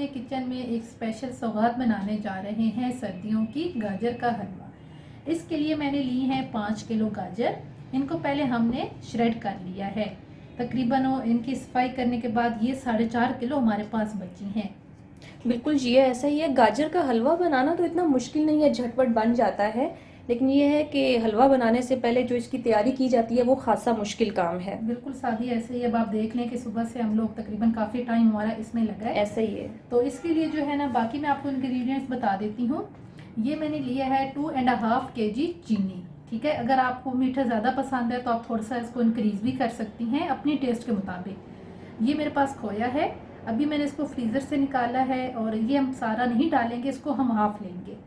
अपने किचन में एक स्पेशल सौगात बनाने जा रहे हैं, सर्दियों की गाजर का हलवा। इसके लिए मैंने ली है 5 किलो गाजर। इनको पहले हमने श्रेड कर लिया है। तकरीबन इनकी सफाई करने के बाद ये 4.5 किलो हमारे पास बची हैं। बिल्कुल जी, ऐसा ही है। गाजर का हलवा बनाना तो इतना मुश्किल नहीं है, झटपट बन जाता है। लेकिन ये है कि हलवा बनाने से पहले जो इसकी तैयारी की जाती है वो खासा मुश्किल काम है। बिल्कुल सादी ऐसे ही। अब आप देख लें कि सुबह से हम लोग तकरीबन काफ़ी टाइम हमारा इसमें लगा है। ऐसा ही है। तो इसके लिए जो है ना, बाकी मैं आपको इंग्रेडिएंट्स बता देती हूँ। ये मैंने लिया है 2.5 kg चीनी। ठीक है, अगर आपको मीठा ज़्यादा पसंद है तो आप थोड़ा सा इसको इंक्रीज भी कर सकती हैं अपनी टेस्ट के मुताबिक। ये मेरे पास खोया है, अभी मैंने इसको फ्रीज़र से निकाला है और ये हम सारा नहीं डालेंगे, इसको हम हाफ लेंगे।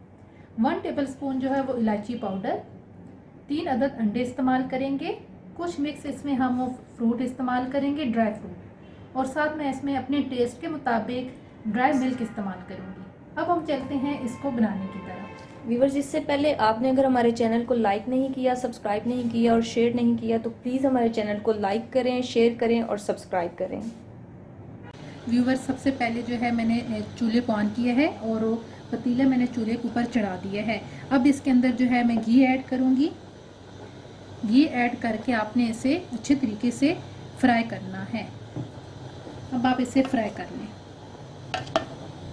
1 टेबल स्पून जो है वो इलायची पाउडर, 3 अदद अंडे इस्तेमाल करेंगे। कुछ मिक्स इसमें हम फ्रूट इस्तेमाल करेंगे, ड्राई फ्रूट, और साथ में इसमें अपने टेस्ट के मुताबिक ड्राई मिल्क इस्तेमाल करूँगी। अब हम चलते हैं इसको बनाने की तरफ। व्यूवर्स, इससे पहले आपने अगर हमारे चैनल को लाइक नहीं किया, सब्सक्राइब नहीं किया और शेयर नहीं किया तो प्लीज़ हमारे चैनल को लाइक करें, शेयर करें और सब्सक्राइब करें। व्यूवर्स, सबसे पहले जो है मैंने चूल्हे को ऑन किया है और पतीला मैंने चूल्हे के ऊपर चढ़ा दिया है। अब इसके अंदर जो है मैं घी ऐड करूँगी। घी ऐड करके आपने इसे अच्छे तरीके से फ्राई करना है। अब आप इसे फ्राई कर लें।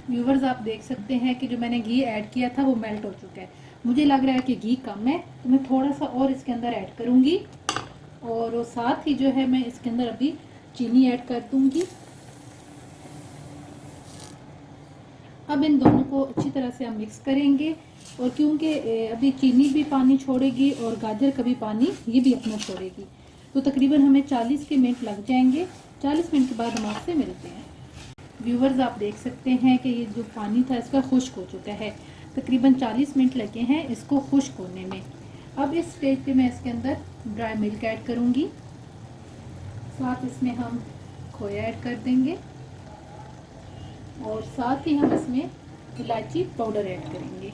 व्यूवर्स, आप देख सकते हैं कि जो मैंने घी ऐड किया था वो मेल्ट हो चुका है। मुझे लग रहा है कि घी कम है तो मैं थोड़ा सा और इसके अंदर ऐड करूँगी, और साथ ही जो है मैं इसके अंदर अभी चीनी ऐड कर दूँगी। अब इन दोनों को अच्छी तरह से हम मिक्स करेंगे, और क्योंकि अभी चीनी भी पानी छोड़ेगी और गाजर का भी पानी ये भी अपना छोड़ेगी, तो तकरीबन हमें 40 के मिनट लग जाएंगे। 40 मिनट के बाद हम आपसे मिलते हैं। व्यूवर्स, आप देख सकते हैं कि ये जो पानी था इसका खुश्क हो चुका है। तकरीबन 40 मिनट लगे हैं इसको खुश्क होने में। अब इस स्टेज पे मैं इसके अंदर ड्राई मिल्क ऐड करूँगी, साथ इसमें हम खोया ऐड कर देंगे और साथ ही हम इसमें इलायची पाउडर ऐड करेंगे।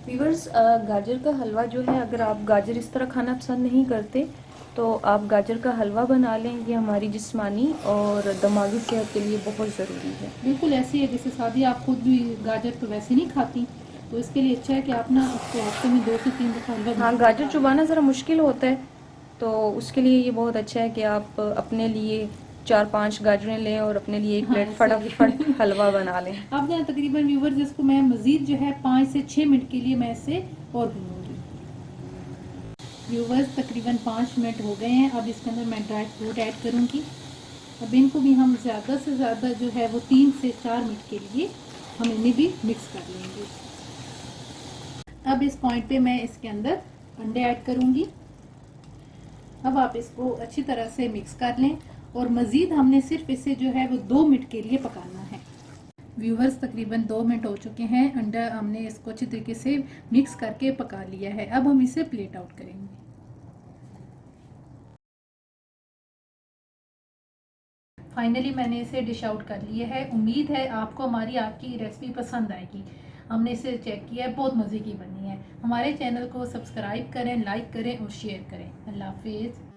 व्यूवर्स, गाजर का हलवा जो है, अगर आप गाजर इस तरह खाना पसंद नहीं करते तो आप गाजर का हलवा बना लें। ये हमारी जिस्मानी और दिमागी सेहत के लिए बहुत ज़रूरी है। बिल्कुल ऐसे ही है जैसे शादी, आप खुद भी गाजर तो वैसे नहीं खाती, तो इसके लिए अच्छा है कि आप ना उसको हफ्ते में 2 से 3 दफ़ा हलवा। हाँ, गाजर चुबाना ज़रा मुश्किल होता है, तो उसके लिए ये बहुत अच्छा है कि आप अपने लिए 4-5 गाजरें लें और अपने लिए एक प्लेट फटाफट हलवा बना लें। अब ना तकरीबन व्यूवर्स, इसको मैं मज़ीद जो है 5 से 6 मिनट के लिए मैं इसे और भूनूंगी। व्यूवर्स, तकरीबन 5 मिनट हो गए हैं। अब इसके अंदर मैं ड्राई फ्रूट ऐड करूँगी। अब इनको भी हम ज़्यादा से ज़्यादा जो है वो 3 से 4 मिनट के लिए हम इन्हें भी मिक्स कर लेंगे। अब इस पॉइंट पे मैं इसके अंदर अंडे ऐड करूँगी। अब आप इसको अच्छी तरह से मिक्स कर लें, और मज़ीद हमने सिर्फ इसे जो है वो 2 मिनट के लिए पकाना है। व्यूवर्स, तकरीबन 2 मिनट हो चुके हैं। अंडा हमने इसको अच्छी तरीके से मिक्स करके पका लिया है। अब हम इसे प्लेट आउट करेंगे। फाइनली मैंने इसे डिश आउट कर लिया है। उम्मीद है आपको हमारी आज की रेसिपी पसंद आएगी। हमने इसे चेक किया है, बहुत मज़े की बनी है। हमारे चैनल को सब्सक्राइब करें, लाइक करें और शेयर करें। अल्लाह हाफिज़।